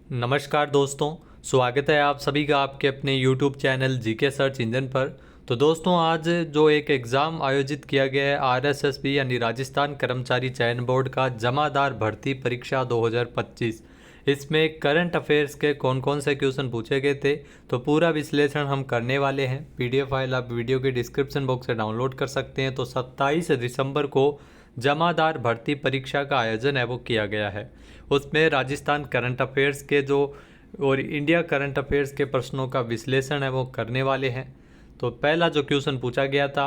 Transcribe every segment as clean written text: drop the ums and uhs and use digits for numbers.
नमस्कार दोस्तों, स्वागत है आप सभी का आपके अपने YouTube channel GK search engine पर। तो दोस्तों, आज जो एक एग्ज़ाम आयोजित किया गया है आरएसएसबी यानी राजस्थान कर्मचारी चयन बोर्ड का जमादार भर्ती परीक्षा 2025, इसमें करंट अफेयर्स के कौन कौन से क्वेश्चन पूछे गए थे तो पूरा विश्लेषण हम करने वाले हैं। पीडीएफ फाइल आप वीडियो के डिस्क्रिप्शन बॉक्स से डाउनलोड कर सकते हैं। तो 27 दिसंबर को जमादार भर्ती परीक्षा का आयोजन है वो किया गया है। उसमें राजस्थान करंट अफेयर्स के जो और इंडिया करंट अफेयर्स के प्रश्नों का विश्लेषण है वो करने वाले हैं। तो पहला जो क्वेश्चन पूछा गया था,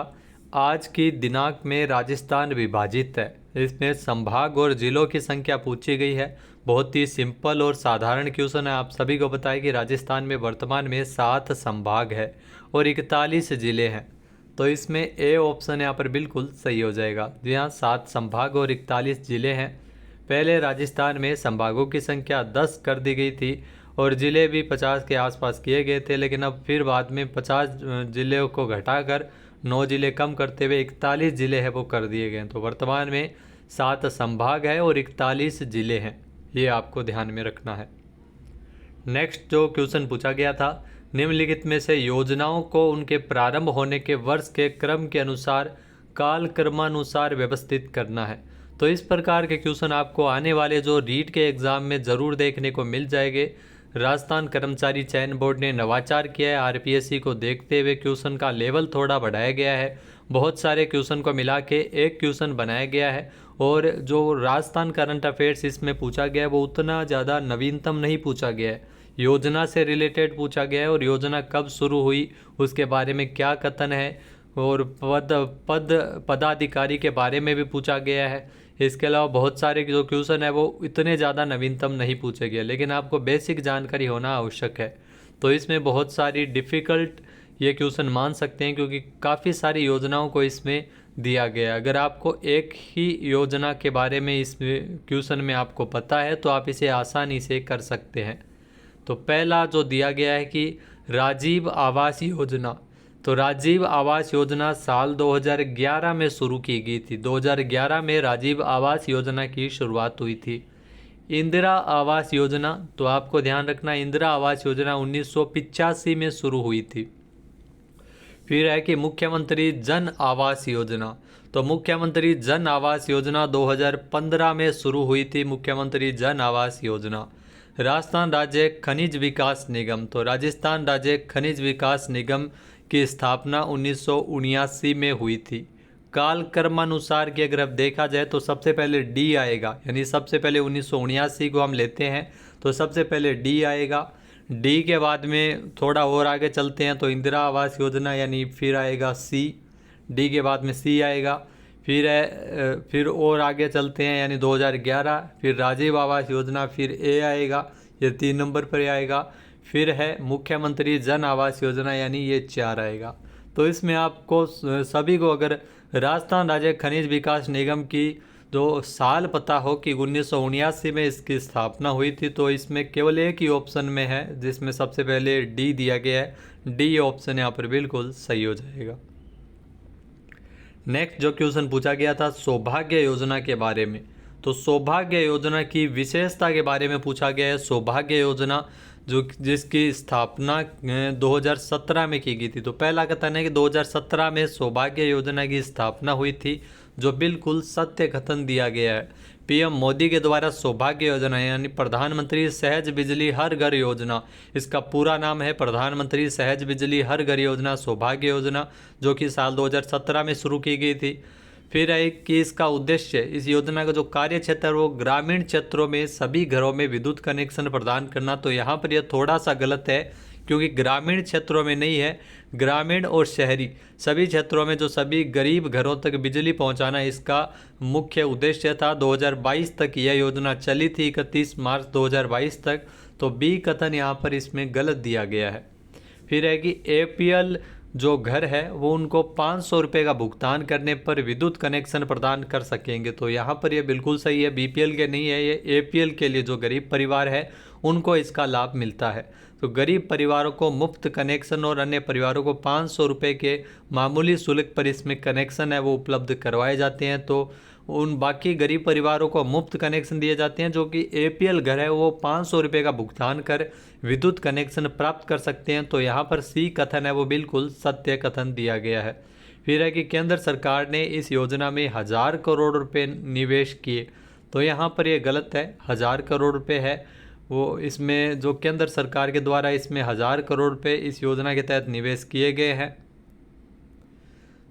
आज की दिनांक में राजस्थान विभाजित है। इसमें संभाग और जिलों की संख्या पूछी गई है। बहुत ही सिंपल और साधारण क्वेश्चन है। आप सभी को पता है कि राजस्थान में वर्तमान में 7 संभाग है और 41 जिले हैं। तो इसमें ए ऑप्शन यहाँ पर बिल्कुल सही हो जाएगा। जी हाँ, 7 संभाग और 41 जिले हैं। पहले राजस्थान में संभागों की संख्या 10 कर दी गई थी और ज़िले भी 50 के आसपास किए गए थे, लेकिन अब फिर बाद में 50 ज़िलों को घटाकर 9 ज़िले कम करते हुए 41 ज़िले हैं वो कर दिए गए हैं। तो वर्तमान में 7 संभाग है और 41 ज़िले हैं, ये आपको ध्यान में रखना है। नेक्स्ट जो क्वेश्चन पूछा गया था, निम्नलिखित में से योजनाओं को उनके प्रारंभ होने के वर्ष के क्रम के अनुसार काल क्रमानुसार व्यवस्थित करना है। तो इस प्रकार के क्वेश्चन आपको आने वाले जो रीट के एग्ज़ाम में ज़रूर देखने को मिल जाएंगे। राजस्थान कर्मचारी चयन बोर्ड ने नवाचार किया है। आरपीएससी को देखते हुए क्वेश्चन का लेवल थोड़ा बढ़ाया गया है। बहुत सारे क्वेश्चन को मिला के एक क्वेश्चन बनाया गया है और जो राजस्थान करंट अफेयर्स इसमें पूछा गया है वो उतना ज़्यादा नवीनतम नहीं पूछा गया है। योजना से रिलेटेड पूछा गया है और योजना कब शुरू हुई उसके बारे में क्या कथन है, और पदाधिकारी के बारे में भी पूछा गया है। इसके अलावा बहुत सारे जो क्वेश्चन है वो इतने ज़्यादा नवीनतम नहीं पूछे गए, लेकिन आपको बेसिक जानकारी होना आवश्यक है। तो इसमें बहुत सारी डिफ़िकल्ट ये क्वेश्चन मान सकते हैं क्योंकि काफ़ी सारी योजनाओं को इसमें दिया गया है। अगर आपको एक ही योजना के बारे में इस क्वेश्चन में आपको पता है तो आप इसे आसानी से कर सकते हैं। तो पहला जो दिया गया है कि राजीव आवास योजना, तो राजीव आवास योजना साल 2011 में शुरू की गई थी। 2011 में राजीव आवास योजना की शुरुआत हुई थी। इंदिरा आवास योजना, तो आपको ध्यान रखना इंदिरा आवास योजना 1985 में शुरू हुई थी। फिर है कि मुख्यमंत्री जन आवास योजना, तो मुख्यमंत्री जन आवास योजना 2015 में शुरू हुई थी। मुख्यमंत्री जन आवास योजना। राजस्थान राज्य खनिज विकास निगम, तो राजस्थान राज्य खनिज विकास निगम की स्थापना 1979 में हुई थी। काल क्रमानुसार की अगर अब देखा जाए तो सबसे पहले डी आएगा, यानी सबसे पहले 1979 को हम लेते हैं तो सबसे पहले डी आएगा। डी के बाद में थोड़ा और आगे चलते हैं तो इंदिरा आवास योजना, यानी फिर आएगा सी। डी के बाद में सी आएगा। फिर और आगे चलते हैं यानी 2011, फिर राजीव आवास योजना, फिर ए आएगा, ये 3 नंबर पर आएगा। फिर है मुख्यमंत्री जन आवास योजना, यानी ये 4 आएगा। तो इसमें आपको सभी को अगर राजस्थान राज्य खनिज विकास निगम की जो साल पता हो कि 1979 में इसकी स्थापना हुई थी, तो इसमें केवल एक ही ऑप्शन में है जिसमें सबसे पहले डी दिया गया है। डी ऑप्शन यहाँ पर बिल्कुल सही हो जाएगा। नेक्स्ट जो क्वेश्चन पूछा गया था सौभाग्य योजना के बारे में, तो सौभाग्य योजना की विशेषता के बारे में पूछा गया है। सौभाग्य योजना जिसकी स्थापना 2017 में की गई थी। तो पहला कथन है कि 2017 में सौभाग्य योजना की स्थापना हुई थी, जो बिल्कुल सत्य कथन दिया गया है। पीएम मोदी के द्वारा सौभाग्य योजना यानी प्रधानमंत्री सहज बिजली हर घर योजना, इसका पूरा नाम है प्रधानमंत्री सहज बिजली हर घर योजना सौभाग्य योजना, जो कि साल 2017 में शुरू की गई थी। फिर है कि इसका उद्देश्य, इस योजना का जो कार्य क्षेत्र है वो ग्रामीण क्षेत्रों में सभी घरों में विद्युत कनेक्शन प्रदान करना। तो यहाँ पर यह थोड़ा सा गलत है क्योंकि ग्रामीण क्षेत्रों में नहीं है, ग्रामीण और शहरी सभी क्षेत्रों में जो सभी गरीब घरों तक बिजली पहुँचाना इसका मुख्य उद्देश्य था। 2022 तक यह योजना चली थी, 31 मार्च 2022 तक। तो बी कथन यहाँ पर इसमें गलत दिया गया है। फिर है कि एपीएल जो घर है वो उनको 500 रुपये का भुगतान करने पर विद्युत कनेक्शन प्रदान कर सकेंगे। तो यहाँ पर ये बिल्कुल सही है, बीपीएल के नहीं है, ये एपीएल के लिए जो गरीब परिवार है उनको इसका लाभ मिलता है। तो गरीब परिवारों को मुफ्त कनेक्शन और अन्य परिवारों को 500 रुपये के मामूली शुल्क पर इसमें कनेक्शन है वो उपलब्ध करवाए जाते हैं। तो उन बाकी गरीब परिवारों को मुफ्त कनेक्शन दिए जाते हैं। जो कि APL घर है वो 500 रुपये का भुगतान कर विद्युत कनेक्शन प्राप्त कर सकते हैं। तो यहाँ पर C कथन है वो बिल्कुल सत्य कथन दिया गया है। फिर है कि केंद्र सरकार ने इस योजना में 1000 करोड़ रुपए निवेश किए। तो यहाँ पर ये गलत है, 1000 करोड़ रुपए है वो, इसमें जो केंद्र सरकार के द्वारा इसमें 1000 करोड़ रुपए इस योजना के तहत निवेश किए गए हैं।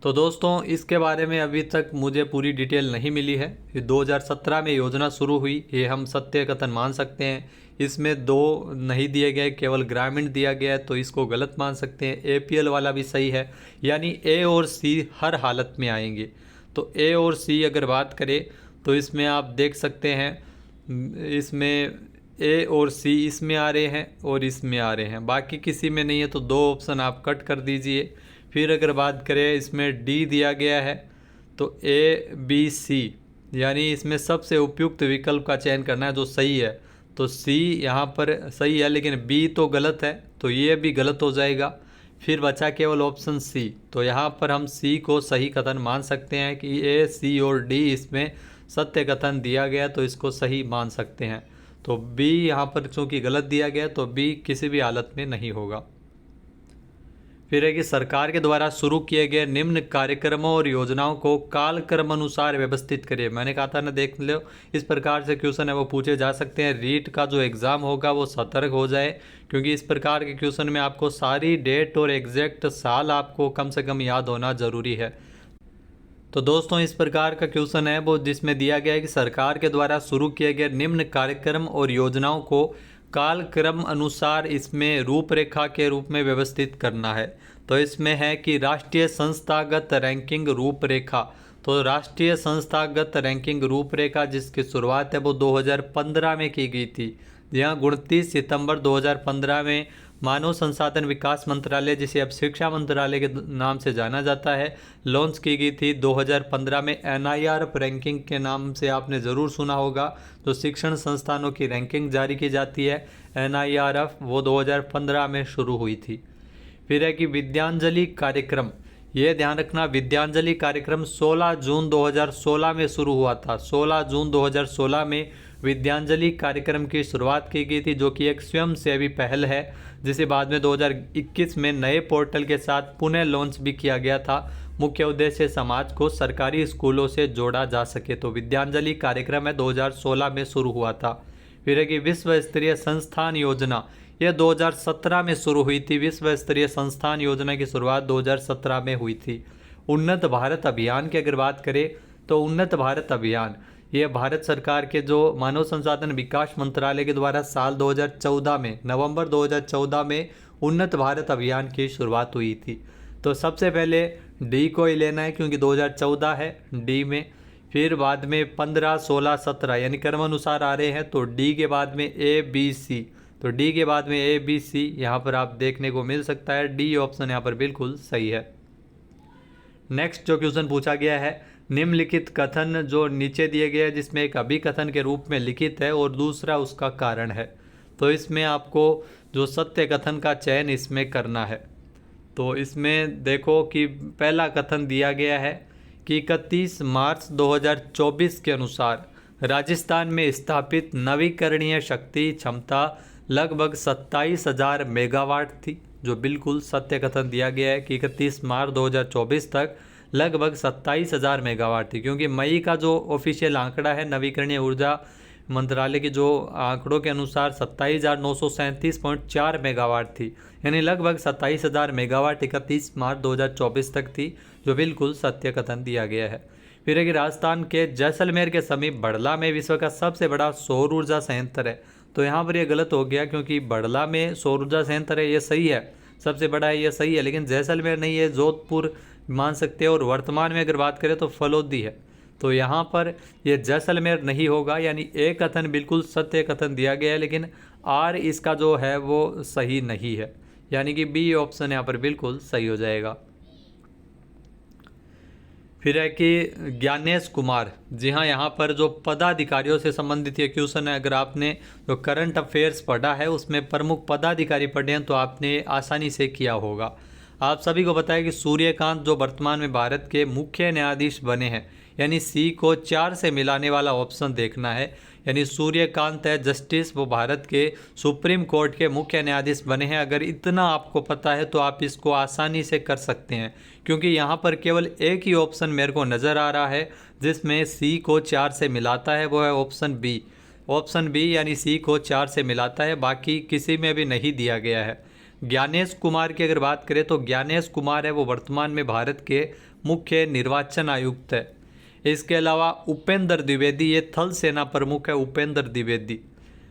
तो दोस्तों इसके बारे में अभी तक मुझे पूरी डिटेल नहीं मिली है। ये 2017 में योजना शुरू हुई, ये हम सत्य कथन मान सकते हैं। इसमें 2 नहीं दिए गए, केवल ग्रामीण दिया गया है, तो इसको गलत मान सकते हैं। APL वाला भी सही है, यानी A और C हर हालत में आएंगे। तो A और C अगर बात करें तो इसमें आप देख सकते हैं, इसमें A और C इसमें आ रहे हैं और इसमें आ रहे हैं, बाकी किसी में नहीं है। तो 2 ऑप्शन आप कट कर दीजिए। फिर अगर बात करें इसमें D दिया गया है, तो A B C यानी इसमें सबसे उपयुक्त विकल्प का चयन करना है जो सही है। तो C यहाँ पर सही है, लेकिन B तो गलत है, तो ये भी गलत हो जाएगा। फिर बचा केवल ऑप्शन C। तो यहाँ पर हम C को सही कथन मान सकते हैं कि A C और D इसमें सत्य कथन दिया गया, तो इसको सही मान सकते हैं। तो B यहाँ पर चूँकि गलत दिया गया, तो B किसी भी हालत में नहीं होगा। फिर है कि सरकार के द्वारा शुरू किए गए निम्न कार्यक्रमों और योजनाओं को कालक्रम अनुसार व्यवस्थित करिए। मैंने कहा था ना, देख लो, इस प्रकार से क्वेश्चन है वो पूछे जा सकते हैं। रीट का जो एग्ज़ाम होगा वो सतर्क हो जाए, क्योंकि इस प्रकार के क्वेश्चन में आपको सारी डेट और एग्जैक्ट साल आपको कम से कम याद होना ज़रूरी है। तो दोस्तों इस प्रकार का क्वेश्चन है वो जिसमें दिया गया है कि सरकार के द्वारा शुरू किए गए निम्न कार्यक्रम और योजनाओं को कालक्रम अनुसार इसमें रूपरेखा के रूप में व्यवस्थित करना है। तो इसमें है कि राष्ट्रीय संस्थागत रैंकिंग रूपरेखा। तो राष्ट्रीय संस्थागत रैंकिंग रूपरेखा जिसकी शुरुआत है वो 2015 में की गई थी। यहाँ 29 सितंबर 2015 में मानव संसाधन विकास मंत्रालय, जिसे अब शिक्षा मंत्रालय के नाम से जाना जाता है, लॉन्च की गई थी। 2015 में NIRF रैंकिंग के नाम से आपने ज़रूर सुना होगा, जो शिक्षण संस्थानों की रैंकिंग जारी की जाती है NIRF, वो 2015 में शुरू हुई थी। फिर है कि विद्यांजलि कार्यक्रम, ये ध्यान रखना, विद्यांजलि कार्यक्रम 16 जून 2016 में शुरू हुआ था। 16 जून 2016 में विद्यांजलि कार्यक्रम की शुरुआत की गई थी, जो कि एक स्वयंसेवी पहल है, जिसे बाद में 2021 में नए पोर्टल के साथ पुनः लॉन्च भी किया गया था। मुख्य उद्देश्य समाज को सरकारी स्कूलों से जोड़ा जा सके। तो विद्यांजलि कार्यक्रम है 2016 में शुरू हुआ था। फिर है कि विश्व स्तरीय संस्थान योजना, यह 2017 में शुरू हुई थी। विश्व स्तरीय संस्थान योजना की शुरुआत 2017 में हुई थी। उन्नत भारत अभियान की अगर बात करें तो उन्नत भारत अभियान, ये भारत सरकार के जो मानव संसाधन विकास मंत्रालय के द्वारा साल 2014 में, नवंबर 2014 में उन्नत भारत अभियान की शुरुआत हुई थी। तो सबसे पहले डी को ही लेना है क्योंकि 2014 है डी में। फिर बाद में 15, 16, 17 यानी क्रम अनुसार आ रहे हैं। तो डी के बाद में ए बी सी, तो डी के बाद में ए बी सी यहाँ पर आप देखने को मिल सकता है। डी ऑप्शन यहाँ पर बिल्कुल सही है। नेक्स्ट जो क्वेश्चन पूछा गया है, निम्नलिखित कथन जो नीचे दिए गए हैं जिसमें एक अभिकथन के रूप में लिखित है और दूसरा उसका कारण है। तो इसमें आपको जो सत्य कथन का चयन इसमें करना है। तो इसमें देखो कि पहला कथन दिया गया है कि 31 मार्च 2024 के अनुसार राजस्थान में स्थापित नवीकरणीय शक्ति क्षमता लगभग 27,000 मेगावाट थी, जो बिल्कुल सत्य कथन दिया गया है कि 31 मार्च 2024 तक लगभग 27,000 मेगावाट थी। क्योंकि मई का जो ऑफिशियल आंकड़ा है नवीकरणीय ऊर्जा मंत्रालय के जो आंकड़ों के अनुसार 27,937.4 मेगावाट थी, यानी लगभग 27,000 मेगावाट 31 मार्च 2024 तक थी, जो बिल्कुल सत्य कथन दिया गया है। फिर है कि राजस्थान के जैसलमेर के समीप बड़ला में विश्व का सबसे बड़ा सौर ऊर्जा संयंत्र है। तो यहाँ पर यह गलत हो गया क्योंकि बड़ला में सौर ऊर्जा संयंत्र है, ये सही है, सबसे बड़ा है, ये सही है, लेकिन जैसलमेर नहीं है, जोधपुर मान सकते हैं। और वर्तमान में अगर बात करें तो फलोदी है। तो यहाँ पर ये जैसलमेर नहीं होगा, यानी ए कथन बिल्कुल सत्य कथन दिया गया है, लेकिन आर इसका जो है वो सही नहीं है, यानी कि बी ऑप्शन यहाँ पर बिल्कुल सही हो जाएगा। फिर है कि ज्ञानेश कुमार, जी हाँ, यहाँ पर जो पदाधिकारियों से संबंधित ये क्वेश्चन है। अगर आपने जो करंट अफेयर्स पढ़ा है उसमें प्रमुख पदाधिकारी पढ़े हैं तो आपने आसानी से किया होगा। आप सभी को बताया कि सूर्यकांत जो वर्तमान में भारत के मुख्य न्यायाधीश बने हैं, यानी सी को 4 से मिलाने वाला ऑप्शन देखना है। यानी सूर्यकांत है जस्टिस, वो भारत के सुप्रीम कोर्ट के मुख्य न्यायाधीश बने हैं। अगर इतना आपको पता है तो आप इसको आसानी से कर सकते हैं, क्योंकि यहाँ पर केवल एक ही ऑप्शन मेरे को नज़र आ रहा है जिसमें सी को 4 से मिलाता है, वो है ऑप्शन बी। ऑप्शन बी यानी सी को 4 से मिलाता है, बाकी किसी में भी नहीं दिया गया है। ज्ञानेश कुमार की अगर बात करें तो ज्ञानेश कुमार है वो वर्तमान में भारत के मुख्य निर्वाचन आयुक्त है। इसके अलावा उपेंद्र द्विवेदी, ये थल सेना प्रमुख है उपेंद्र द्विवेदी।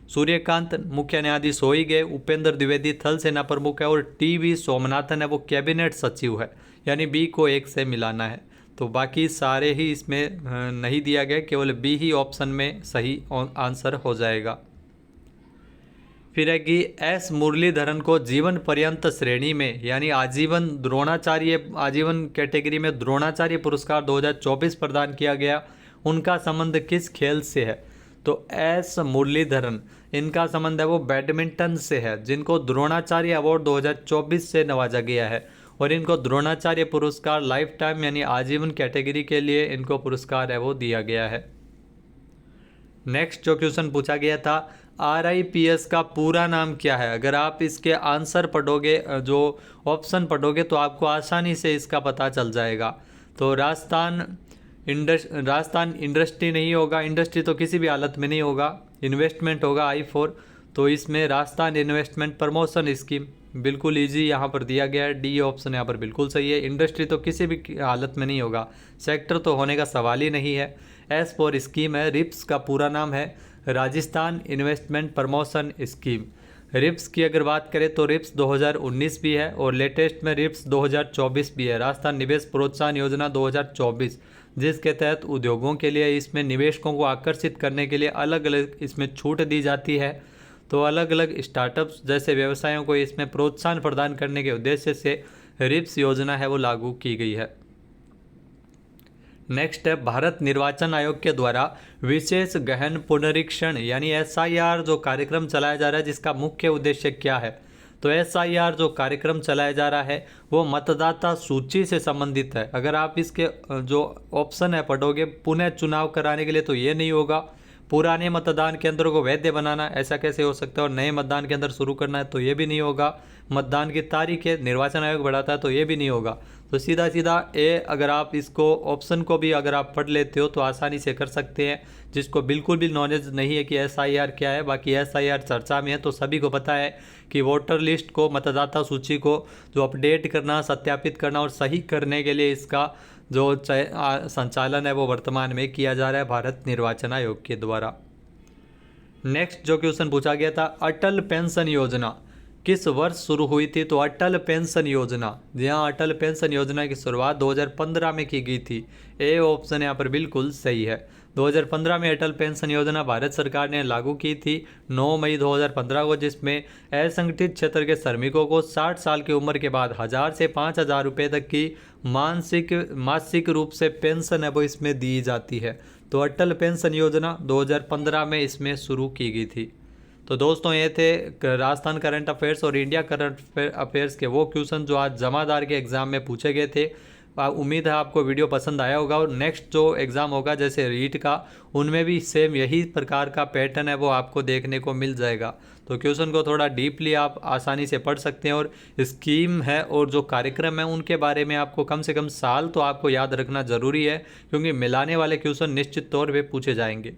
सूर्यकांत मुख्य न्यायाधीश हो ही गए, उपेंद्र द्विवेदी थल सेना प्रमुख है, और टी.वी. सोमनाथन है वो कैबिनेट सचिव है। यानी बी को 1 से मिलाना है। तो बाकी सारे ही इसमें नहीं दिया गया, केवल बी ही ऑप्शन में सही आंसर हो जाएगा। फिर है कि एस मुरलीधरन को जीवन पर्यंत श्रेणी में यानी आजीवन कैटेगरी में द्रोणाचार्य पुरस्कार 2024 प्रदान किया गया। उनका संबंध किस खेल से है? तो एस मुरलीधरन, इनका संबंध है वो बैडमिंटन से है, जिनको द्रोणाचार्य अवार्ड 2024 से नवाजा गया है। और इनको द्रोणाचार्य पुरस्कार लाइफ टाइम यानी आजीवन कैटेगरी के लिए इनको पुरस्कार है वो दिया गया है। नेक्स्ट जो क्वेश्चन पूछा गया था, RIPS का पूरा नाम क्या है? अगर आप इसके आंसर पढ़ोगे, जो ऑप्शन पढ़ोगे, तो आपको आसानी से इसका पता चल जाएगा। तो राजस्थान इंडस्ट्री नहीं होगा, इंडस्ट्री तो किसी भी हालत में नहीं होगा। इन्वेस्टमेंट होगा I4, तो इसमें राजस्थान इन्वेस्टमेंट प्रमोशन स्कीम, बिल्कुल इजी यहाँ पर दिया गया है। डी ऑप्शन यहाँ पर बिल्कुल सही है। इंडस्ट्री तो किसी भी हालत में नहीं होगा, सेक्टर तो होने का सवाल ही नहीं है। एस फॉर स्कीम है, रिप्स का पूरा नाम है Rajasthan investment promotion scheme. RIPS की अगर बात करें तो रिप्स 2019 भी है, और लेटेस्ट में रिप्स 2024 भी है, राजस्थान निवेश प्रोत्साहन योजना 2024, जिसके तहत उद्योगों के लिए इसमें निवेशकों को आकर्षित करने के लिए अलग अलग इसमें छूट दी जाती है। तो अलग अलग स्टार्टअप्स जैसे व्यवसायों को इसमें प्रोत्साहन प्रदान करने के उद्देश्य से रिप्स योजना है वो लागू की गई है। नेक्स्ट है, भारत निर्वाचन आयोग के द्वारा विशेष गहन पुनरीक्षण यानी SIR जो कार्यक्रम चलाया जा रहा है, जिसका मुख्य उद्देश्य क्या है? तो SIR जो कार्यक्रम चलाया जा रहा है वो मतदाता सूची से संबंधित है। अगर आप इसके जो ऑप्शन है पढ़ोगे, पुनः चुनाव कराने के लिए, तो ये नहीं होगा। पुराने मतदान केंद्रों को वैध बनाना, ऐसा कैसे हो सकता है? और नए मतदान केंद्र शुरू करना है, तो ये भी नहीं होगा। मतदान की तारीख है निर्वाचन आयोग बढ़ाता है, तो ये भी नहीं होगा। तो सीधा सीधा ए, अगर आप इसको ऑप्शन को भी अगर आप पढ़ लेते हो तो आसानी से कर सकते हैं। जिसको बिल्कुल भी नॉलेज नहीं है कि SIR क्या है, बाकी SIR चर्चा में है, तो सभी को पता है कि वोटर लिस्ट को, मतदाता सूची को जो अपडेट करना, सत्यापित करना और सही करने के लिए इसका जो संचालन है वो वर्तमान में किया जा रहा है भारत निर्वाचन आयोग के द्वारा। नेक्स्ट जो क्वेश्चन पूछा गया था, अटल पेंशन योजना किस वर्ष शुरू हुई थी? तो अटल पेंशन योजना, जी हाँ, अटल पेंशन योजना की शुरुआत 2015 में की गई थी। ए ऑप्शन यहाँ पर बिल्कुल सही है। 2015 में अटल पेंशन योजना भारत सरकार ने लागू की थी 9 मई 2015 को, जिसमें असंगठित क्षेत्र के श्रमिकों को 60 साल की उम्र के बाद 1000 से 5000 रुपये तक की मासिक रूप से पेंशन है वो इसमें दी जाती है। तो अटल पेंशन योजना 2015 में इसमें शुरू की गई थी। तो दोस्तों ये थे राजस्थान करंट अफेयर्स और इंडिया करंट अफेयर्स के वो क्वेश्चन जो आज जमादार के एग्ज़ाम में पूछे गए थे। उम्मीद है आपको वीडियो पसंद आया होगा। और नेक्स्ट जो एग्ज़ाम होगा जैसे रीट का, उनमें भी सेम यही प्रकार का पैटर्न है वो आपको देखने को मिल जाएगा। तो क्वेश्चन को थोड़ा डीपली आप आसानी से पढ़ सकते हैं। और स्कीम है और जो कार्यक्रम है उनके बारे में आपको कम से कम साल तो आपको याद रखना ज़रूरी है, क्योंकि मिलाने वाले क्वेश्चन निश्चित तौर पे पूछे जाएंगे।